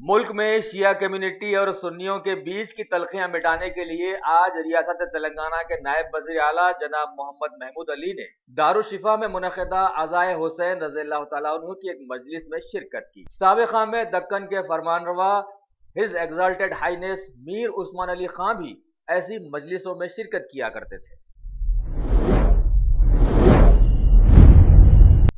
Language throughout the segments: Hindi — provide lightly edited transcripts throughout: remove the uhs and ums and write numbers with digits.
मुल्क में शिया कम्युनिटी और सुन्नियों के बीच की तलखियां मिटाने के लिए आज रियासत तेलंगाना के नायब वजीर आला जनाब मोहम्मद महमूद अली ने दारुशिफा में मुनक़िदा अज़ाए हुसैन रज़ियल्लाहु तआला अन्हु की एक मजलिस में शिरकत की। साबिक़ा में दक्कन के फरमानरवा his exalted highness Mir Osman Ali Khan भी ऐसी मजलिसों में शिरकत किया करते थे।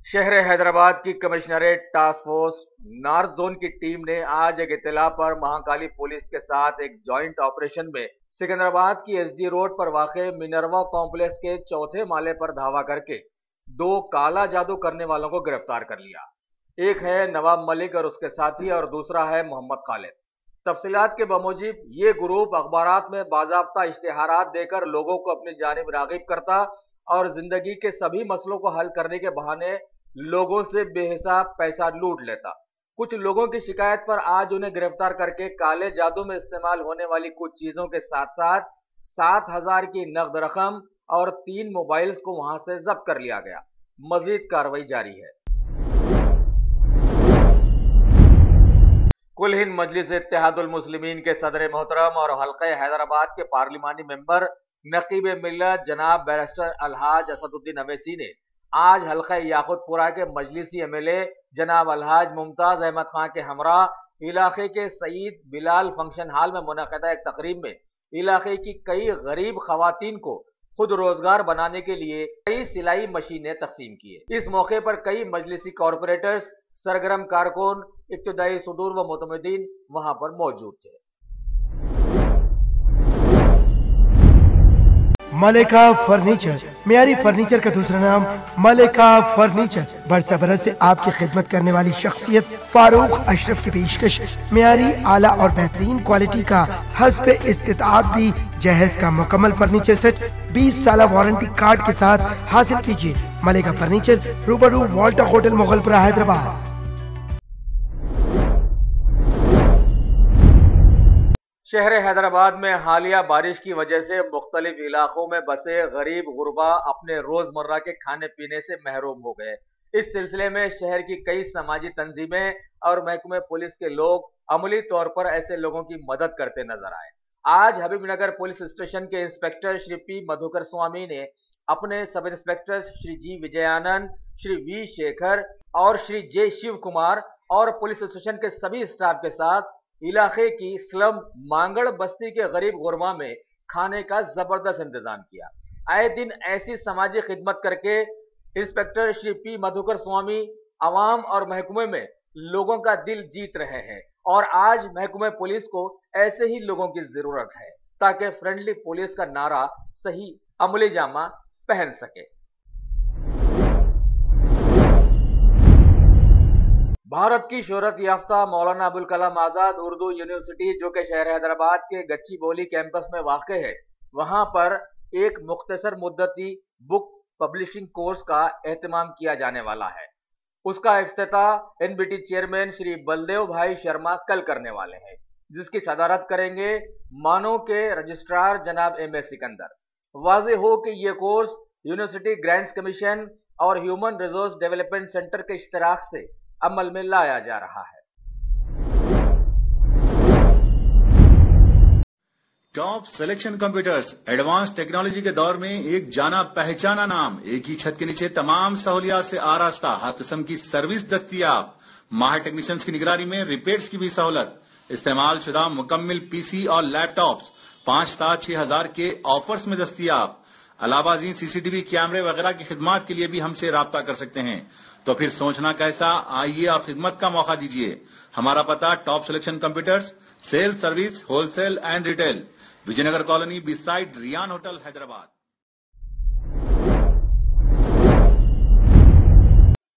शहर हैदराबाद की commissionerate task force north zone की टीम ने आज एक इत्तला पर महाकाली पुलिस के साथ एक जॉइंट ऑपरेशन में सिकंदराबाद की एसडी रोड पर वाक़े मिनरवा कॉम्प्लेक्स के चौथे माले पर धावा करके 2 काला जादू करने वालों को गिरफ्तार कर लिया। एक है नवाब मलिक और उसके साथी और दूसरा है मोहम्मद खालिद। तफसीलात के बमूजिब ये ग्रुप अखबारात में बाज़ाब्ता इश्तिहारात देकर लोगों को अपनी जानिब राग़िब करता और जिंदगी के सभी मसलों को हल करने के बहाने लोगों से बेहिसाब पैसा लूट लेता। कुछ लोगों की शिकायत पर आज उन्हें गिरफ्तार करके काले जादू में इस्तेमाल होने वाली कुछ चीजों के साथ साथ 7,000 की नकद रकम और 3 मोबाइल्स को वहां से जब्त कर लिया गया। मजीद कार्रवाई जारी है। कुल हिंद मजलिस इत्तेहादुल मुस्लिमीन के सदर मोहतरम और हल्के हैदराबाद के पार्लिमानी मेंबर नकीब मिल्लत जनाब बैरिस्टर अलहाज असदुद्दीन अवैसी ने आज हल्का याकुतपुरा के मजलिसी एमएलए जनाब अलहाज मुमताज अहमद खां के हमरा इलाके के सईद बिलाल फंक्शन हॉल में मुनक़िदा एक तकरीब में इलाके की कई गरीब खवातीन को खुद रोजगार बनाने के लिए कई सिलाई मशीनें तकसीम किए। इस मौके पर कई मजलिसी कॉरपोरेटर्स, सरगर्म कारकुन, इब्तिदाई सुदूर व मुतमदीन वहां पर मौजूद थे। मलिका फर्नीचर मियारी फर्नीचर का दूसरा नाम मलिका फर्नीचर बरसा बरस से आपकी खिदमत करने वाली शख्सियत फारूक अशरफ की पेशकश मियारी आला और बेहतरीन क्वालिटी का हस्ब इस्तिताअत भी जहेज का मुकम्मल फर्नीचर सेट 20 साल वारंटी कार्ड के साथ हासिल कीजिए। मलिका फर्नीचर रूबरू वॉल्टर होटल मुगलपुरा हैदराबाद। शहर हैदराबाद में हालिया बारिश की वजह से मुख्तलिफ इलाकों में बसे गरीब गुरबा अपने रोजमर्रा के खाने पीने से महरूम हो गए। इस सिलसिले में शहर की कई समाजी तंजीमें और महकमे पुलिस के लोग अमली तौर पर ऐसे लोगों की मदद करते नजर आए। आज हबीबनगर पुलिस स्टेशन के इंस्पेक्टर श्री पी मधुकर स्वामी ने अपने sub inspector Shri G Vijayanand, Shri V Shekhar और श्री जे शिव कुमार और पुलिस स्टेशन के सभी स्टाफ के साथ इलाके की स्लम मांगड़ बस्ती के गरीब गुरबा में खाने का जबरदस्त इंतजाम किया। आए दिन ऐसी समाजी खिदमत करके इंस्पेक्टर श्री पी मधुकर स्वामी आवाम और महकमे में लोगों का दिल जीत रहे हैं और आज महकमे पुलिस को ऐसे ही लोगों की जरूरत है ताकि फ्रेंडली पुलिस का नारा सही अमली जामा पहन सके। भारत की शोहरत याफ्ता मौलाना अबुल कलाम आजाद उर्दू यूनिवर्सिटी जो कि शहर हैदराबाद के गच्ची बोली कैंपस में वाक़ है, वहां पर एक मुख्तसर मुद्दती बुक पब्लिशिंग कोर्स का एहतमाम किया जाने वाला है। उसका इफ्तिताह एनबीटी चेयरमैन श्री बलदेव भाई शर्मा कल करने वाले हैं, जिसकी सदारत करेंगे मानो के रजिस्ट्रार जनाब एम.ए. सिकंदर। वाज़ेह हो कि यह कोर्स यूनिवर्सिटी ग्रांट्स कमीशन और ह्यूमन रिसोर्स डेवलपमेंट सेंटर के इश्तिराक से अमल में लाया जा रहा है। Top selection computers advance technology के दौर में एक जाना पहचाना नाम, एक ही छत के नीचे तमाम सहूलियात से आरास्ता, हर किस्म की सर्विस दस्तियाब, माहिर टेक्नीशियंस की निगरानी में रिपेयर्स की भी सहूलत, इस्तेमाल शुदा मुकम्मल पीसी और लैपटॉप्स 5 से 6,000 के ऑफर्स में दस्तियाब। अलावा सीसीटीवी कैमरे वगैरह की खिदमत के लिए भी हमसे राब्ता कर सकते हैं। तो फिर सोचना कैसा, आइए आप खिदमत का मौका दीजिए। हमारा पता top selection computers, sale service, wholesale and retail, Vijayanagar colony beside Riyan hotel Hyderabad.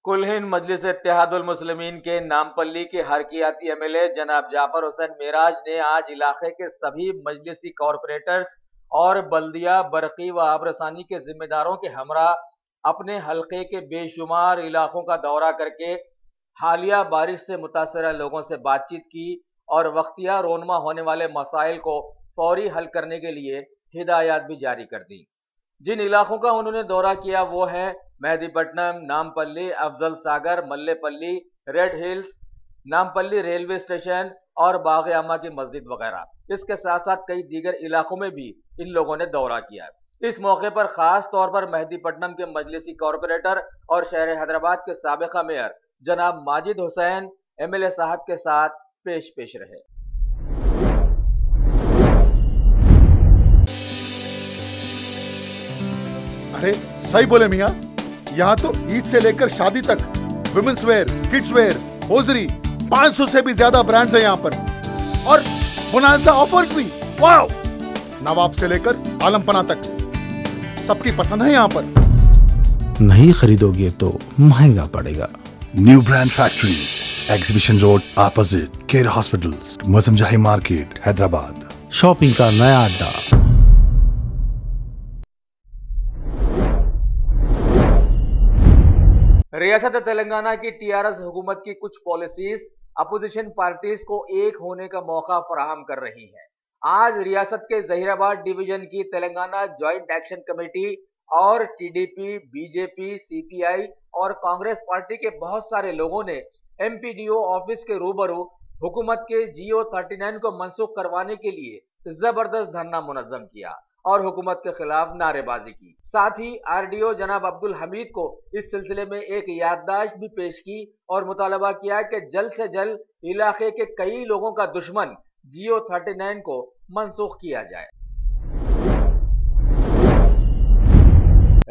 Kul Hind मजलिस इत्तेहादुल मुस्लिमीन के नामपल्ली के हरकियाती एमएलए जनाब जाफर हुसैन मेराज ने आज इलाके के सभी मजलिसी कॉरपोरेटर्स और बल्दिया बरकी व आबरसानी के जिम्मेदारों के हमरा अपने हल्के के बेशुमार इलाकों का दौरा करके हालिया बारिश से मुतासरा लोगों से बातचीत की और वक्तिया रोनमा होने वाले मसाइल को फौरी हल करने के लिए हिदायत भी जारी कर दी। जिन इलाकों का उन्होंने दौरा किया वो है Mehdipatnam, Nampally, Afzal Sagar, Mallepally, Red Hills, Nampally railway station और बाग आमा की मस्जिद वगैरह। इसके साथ साथ कई दीगर इलाकों में भी इन लोगों ने दौरा किया। इस मौके पर खास तौर पर मेहदीपट्टनम के मजलिसी कॉरपोरेटर और शहर हैदराबाद के साबिका मेयर जनाब माजिद हुसैन एमएलए साहब के साथ पेश रहे। अरे सही बोले मियाँ, यहाँ तो ईद से लेकर शादी तक women's wear, kids wear, hosiery 500 से भी ज्यादा ब्रांड्स हैं यहाँ पर और बोनांजा ऑफर्स भी। वाओ! नवाब से लेकर आलमपना तक सबकी पसंद है यहाँ पर। नहीं खरीदोगे तो महंगा पड़ेगा। New brand factory, exhibition road opposite Care hospital, Mozamjahi market, Hyderabad. Shopping का नया अड्डा। रियासत तेलंगाना की टीआरएस हुकूमत की कुछ पॉलिसीज अपोजिशन पार्टीज को एक होने का मौका फराहम कर रही है। आज रियासत के जहीराबाद डिवीजन की तेलंगाना ज्वाइंट एक्शन कमेटी और टीडीपी, बीजेपी, सीपीआई और कांग्रेस पार्टी के बहुत सारे लोगों ने एमपीडीओ ऑफिस के रूबरू हुकूमत के जियो 39 को मनसूख करवाने के लिए जबरदस्त धरना मुनज्जम किया और हुकूमत के खिलाफ नारेबाजी की। साथ ही आरडीओ जनाब अब्दुल हमीद को इस सिलसिले में एक याददाश्त भी पेश की और मुतालबा किया कि जल्द से जल्द इलाके के कई लोगों का दुश्मन जियो 39 को मनसूख किया जाए।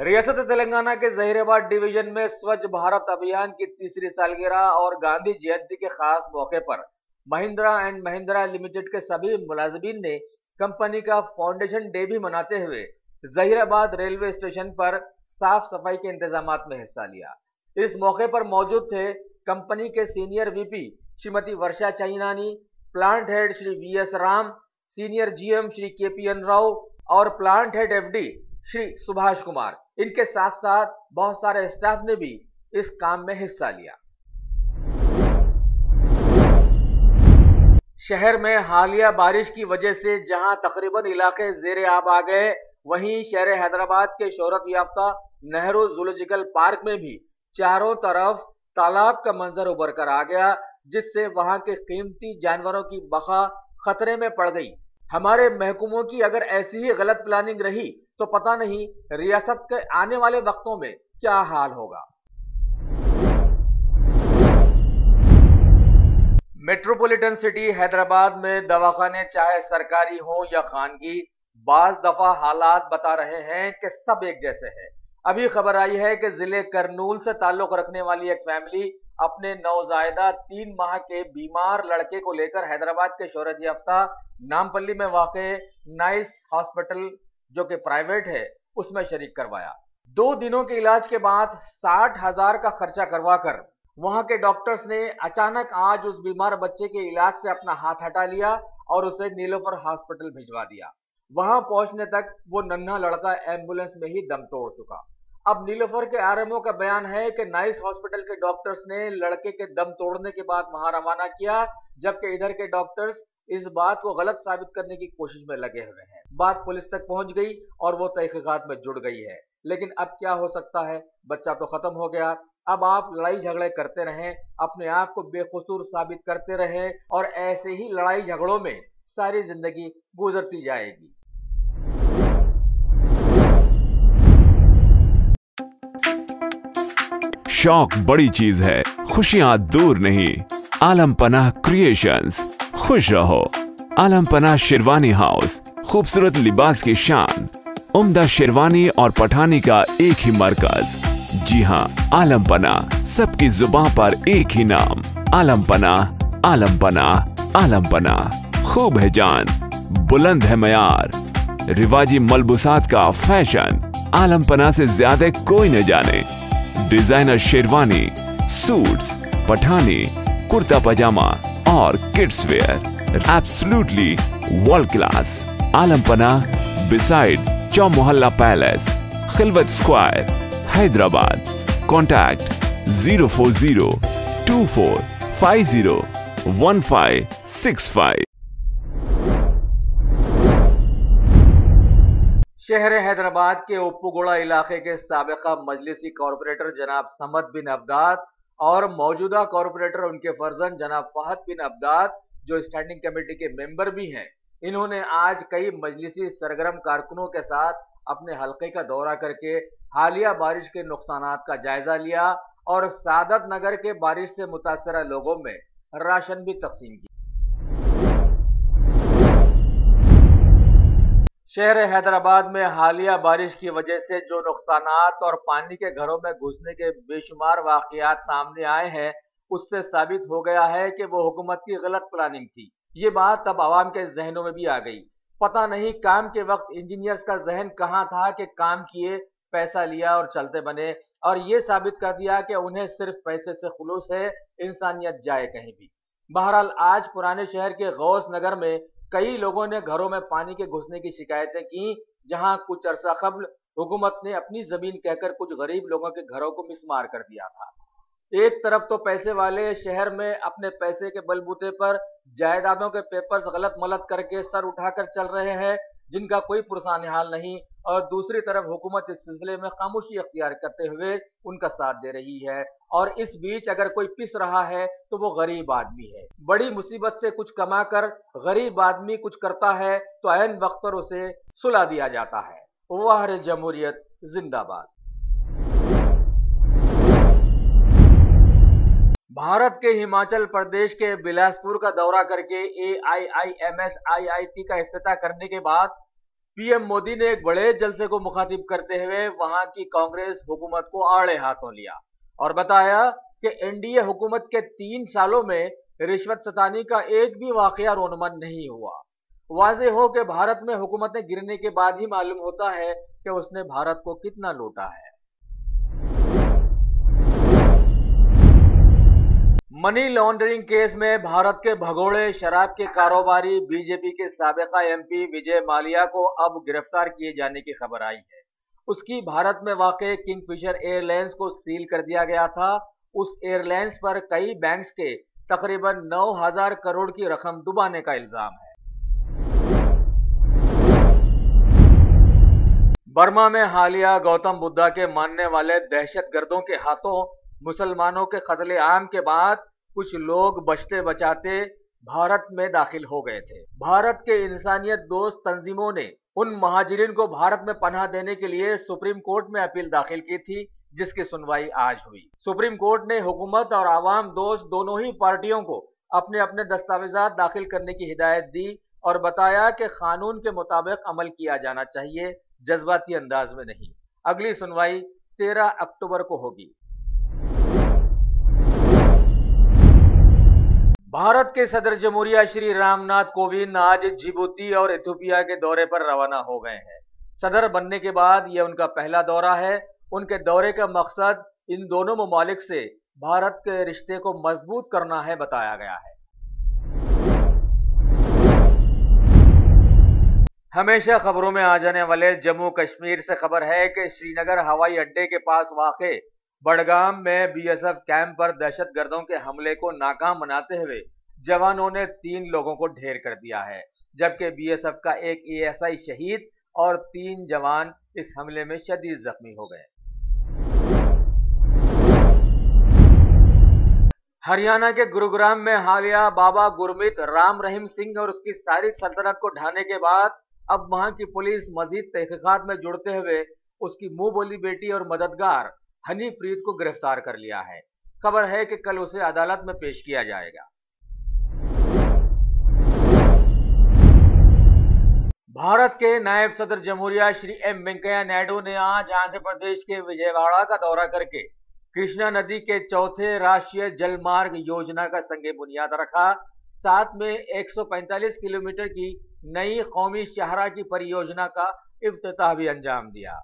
रियासत तेलंगाना के जहीराबाद डिवीजन में स्वच्छ भारत अभियान की तीसरी सालगिरह और गांधी जयंती के खास मौके पर महिंद्रा एंड महिंद्रा लिमिटेड के सभी मुलाजिमीन ने कंपनी का फाउंडेशन डे भी मनाते हुए जहीराबाद रेलवे स्टेशन पर साफ सफाई के इंतजामात में हिस्सा लिया। इस मौके पर मौजूद थे कंपनी के senior VP Shrimati Varsha Chainani, plant head Shri VS Ram, senior GM Shri KPN Rao और plant head FD Shri Subhash Kumar. इनके साथ साथ बहुत सारे स्टाफ ने भी इस काम में हिस्सा लिया। शहर में हालिया बारिश की वजह से जहां तकरीबन इलाके ज़ेरे आब आ गए, वहीं शहर हैदराबाद के शोहरत याफ्ता नेहरू जूलॉजिकल पार्क में भी चारों तरफ तालाब का मंजर उभर कर आ गया, जिससे वहां के कीमती जानवरों की बका खतरे में पड़ गई। हमारे महकूमों की अगर ऐसी ही गलत प्लानिंग रही तो पता नहीं रियासत के आने वाले वक्तों में क्या हाल होगा। मेट्रोपॉलिटन सिटी हैदराबाद में दवाखाने चाहे सरकारी हो या खानगी, बाज दफा हालात बता रहे हैं कि सब एक जैसे हैं। अभी खबर आई है कि जिले करनूल से ताल्लुक रखने वाली एक फैमिली अपने नौजायदा 3 माह के बीमार लड़के को लेकर हैदराबाद के शोहरत याफ्ता नामपल्ली में वाक़े नाइस हॉस्पिटल जो कि प्राइवेट है उसमें शरीक करवाया। 2 दिनों के इलाज के बाद 60,000 का खर्चा करवाकर वहां के डॉक्टर्स ने अचानक आज उस बीमार बच्चे के इलाज से अपना हाथ हटा लिया और उसे नीलोफर हॉस्पिटल भिजवा दिया। वहां पहुंचने तक वो नन्हा लड़का एम्बुलेंस में ही दम तोड़ चुका। अब नीलोफर के आरएमओ का बयान है कि नाइस हॉस्पिटल के डॉक्टर्स ने लड़के के दम तोड़ने के बाद वहां रवाना किया, जबकि इधर के डॉक्टर्स इस बात को गलत साबित करने की कोशिश में लगे हुए हैं। बात पुलिस तक पहुंच गई और वो तहकीकात में जुड़ गई है। लेकिन अब क्या हो सकता है, बच्चा तो खत्म हो गया। अब आप लड़ाई झगड़े करते रहें, अपने आप को बेकसूर साबित करते रहें और ऐसे ही लड़ाई झगड़ों में सारी जिंदगी गुजरती जाएगी। शौक बड़ी चीज है, खुशियां दूर नहीं। आलम पनाह क्रिएशंस, खुश रहो। आलम पनाह शेरवानी हाउस, खूबसूरत लिबास की शान, उम्दा शेरवानी और पठानी का एक ही मरकज। जी हाँ, आलम पनाह, सबकी जुबान पर एक ही नाम। आलम पनाह, आलम पनाह, आलम पनाह। खूब है जान, बुलंद है मयार, रिवाजी मलबूसात का फैशन आलम पनाह से ज्यादा कोई न जाने। डिजाइनर शेरवानी, सूट्स, पठानी, कुर्ता पजामा और kids wear absolutely world class. Alam Panah beside Chowmahalla palace, Khilwat square, Hyderabad. Contact 0402450 1565। शहर हैदराबाद के उप्पुगोड़ा इलाके के साबिका मजलिसी कॉरपोरेटर जनाब समद बिन अब्दाद और मौजूदा कॉरपोरेटर उनके फर्जंद जनाब फहद बिन अब्दाद, जो स्टैंडिंग कमेटी के मेंबर भी हैं, इन्होंने आज कई मजलिसी सरगर्म कारकुनों के साथ अपने हलके का दौरा करके हालिया बारिश के नुकसानात का जायजा लिया और सादत नगर के बारिश से मुतासरा लोगों में राशन भी तकसीम किया। शहर हैदराबाद में हालिया बारिश की वजह से जो नुकसानात और पानी के घरों में घुसने के बेशुमार वाकयात सामने आए हैं, उससे साबित हो गया है कि वो हुकूमत की गलत प्लानिंग थी। ये बात अब आवाम के जहनों में भी आ गई। पता नहीं काम के वक्त इंजीनियर्स का जहन कहां था कि काम किए, पैसा लिया और चलते बने, और ये साबित कर दिया कि उन्हें सिर्फ पैसे से खुलूस है, इंसानियत जाए कहीं भी। बहरहाल आज पुराने शहर के गौस नगर में कई लोगों ने घरों में पानी के घुसने की शिकायतें की, जहां कुछ अरसा कबल हुकूमत ने अपनी जमीन कहकर कुछ गरीब लोगों के घरों को मिसमार कर दिया था। एक तरफ तो पैसे वाले शहर में अपने पैसे के बलबूते पर जायदादों के पेपर्स गलत मलत करके सर उठाकर चल रहे हैं, जिनका कोई पुरसान हाल नहीं, और दूसरी तरफ हुकूमत इस सिलसिले में खामोशी अख्तियार करते हुए उनका साथ दे रही है। और इस बीच अगर कोई पिस रहा है तो वो गरीब आदमी है। बड़ी मुसीबत से कुछ कमाकर गरीब आदमी कुछ करता है तो ऐन वक्त पर उसे सुला दिया जाता है। वाह जमहूरियत जिंदाबाद। भारत के हिमाचल प्रदेश के बिलासपुर का दौरा करके AIIMS-IIT का इफ्तिताह करने के बाद पीएम मोदी ने एक बड़े जलसे को मुखातिब करते हुए वहां की कांग्रेस हुकूमत को आड़े हाथों लिया और बताया कि एनडीए हुकूमत के 3 सालों में रिश्वत सतानी का एक भी वाकया रोनमन नहीं हुआ। वाज़े हो कि भारत में हुकूमतें गिरने के बाद ही मालूम होता है कि उसने भारत को कितना लूटा है। मनी लॉन्ड्रिंग केस में भारत के भगोड़े शराब के कारोबारी बीजेपी के साबिका एमपी विजय माल्या को अब गिरफ्तार किए जाने की खबर आई है। उसकी भारत में वाक़े किंगफिशर एयरलाइंस को सील कर दिया गया था। उस एयरलाइंस पर कई बैंक्स के तकरीबन 9,000 करोड़ की रकम डुबाने का इल्जाम है। बर्मा में हालिया गौतम बुद्धा के मानने वाले दहशतगर्दों के हाथों मुसलमानों के कत्ले आम के बाद कुछ लोग बचते बचाते भारत में दाखिल हो गए थे। भारत के इंसानियत दोस्त तंजीमों ने उन महाजिरीन को भारत में पनाह देने के लिए सुप्रीम कोर्ट में अपील दाखिल की थी, जिसकी सुनवाई आज हुई। सुप्रीम कोर्ट ने हुकूमत और आवाम दोस्त दोनों ही पार्टियों को अपने अपने दस्तावेजात दाखिल करने की हिदायत दी और बताया कि कानून के मुताबिक अमल किया जाना चाहिए, जज्बाती अंदाज में नहीं। अगली सुनवाई 13 अक्टूबर को होगी। भारत के सदर जमहूरिया श्री रामनाथ कोविंद आज जिबूती और इथियोपिया के दौरे पर रवाना हो गए हैं। सदर बनने के बाद यह उनका पहला दौरा है। उनके दौरे का मकसद इन दोनों ममालिक से भारत के रिश्ते को मजबूत करना है, बताया गया है। हमेशा खबरों में आ जाने वाले जम्मू कश्मीर से खबर है कि श्रीनगर हवाई अड्डे के पास वाक़े बडगाम में बीएसएफ कैंप पर दहशतगर्दों के हमले को नाकाम बनाते हुए जवानों ने 3 लोगों को ढेर कर दिया है, जबकि बीएसएफ का एक एएसआई शहीद और 3 जवान इस हमले में शदीद जख्मी हो गए। हरियाणा के गुरुग्राम में हालिया बाबा गुरमीत राम रहीम सिंह और उसकी सारी सल्तनत को ढाने के बाद अब वहां की पुलिस मजीद तहकीकात में जुड़ते हुए उसकी मुंह बोली बेटी और मददगार हनीप्रीत को गिरफ्तार कर लिया है। खबर है कि कल उसे अदालत में पेश किया जाएगा। भारत के नायब सदर जमहूरिया श्री एम वेंकैया नायडू ने आज आंध्र प्रदेश के विजयवाड़ा का दौरा करके कृष्णा नदी के चौथे राष्ट्रीय जल मार्ग योजना का संगे बुनियाद रखा। साथ में 145 किलोमीटर की नई कौमी शाहरा की परियोजना का इफ्तिताह भी अंजाम दिया।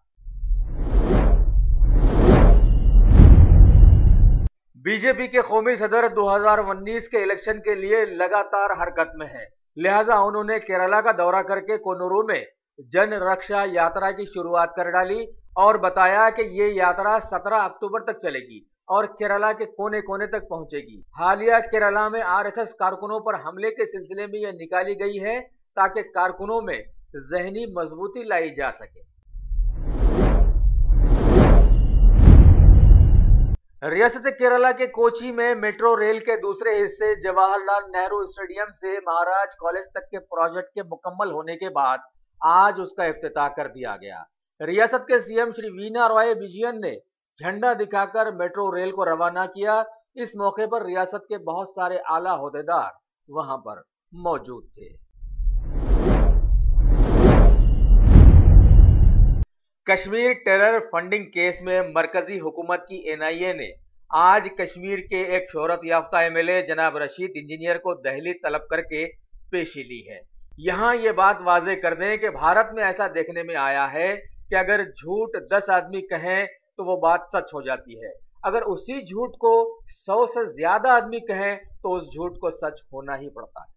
बीजेपी के कौमी सदर 2019 के इलेक्शन के लिए लगातार हरकत में है, लिहाजा उन्होंने केरला का दौरा करके कोनूरू में जन रक्षा यात्रा की शुरुआत कर डाली और बताया कि ये यात्रा 17 अक्टूबर तक चलेगी और केरला के कोने कोने तक पहुंचेगी। हालिया केरला में आरएसएस कारकुनों पर हमले के सिलसिले में यह निकाली गई है ताकि कारकुनों में ज़हनी मजबूती लाई जा सके। रियासत केरला के कोची में मेट्रो रेल के दूसरे हिस्से जवाहरलाल नेहरू स्टेडियम से महाराज कॉलेज तक के प्रोजेक्ट के मुकम्मल होने के बाद आज उसका इफ्तिताह कर दिया गया। रियासत के सीएम श्री वीना रॉय विजयन ने झंडा दिखाकर मेट्रो रेल को रवाना किया। इस मौके पर रियासत के बहुत सारे आला ओहदेदार वहां पर मौजूद थे। कश्मीर टेरर फंडिंग केस में मरकजी हुकूमत की एनआईए ने आज कश्मीर के एक शोहरत याफ्ता एमएलए जनाब रशीद इंजीनियर को दहली तलब करके पेशी ली है। यहां ये बात वाजे कर दें कि भारत में ऐसा देखने में आया है कि अगर झूठ 10 आदमी कहें तो वो बात सच हो जाती है, अगर उसी झूठ को 100 से ज्यादा आदमी कहें तो उस झूठ को सच होना ही पड़ता है।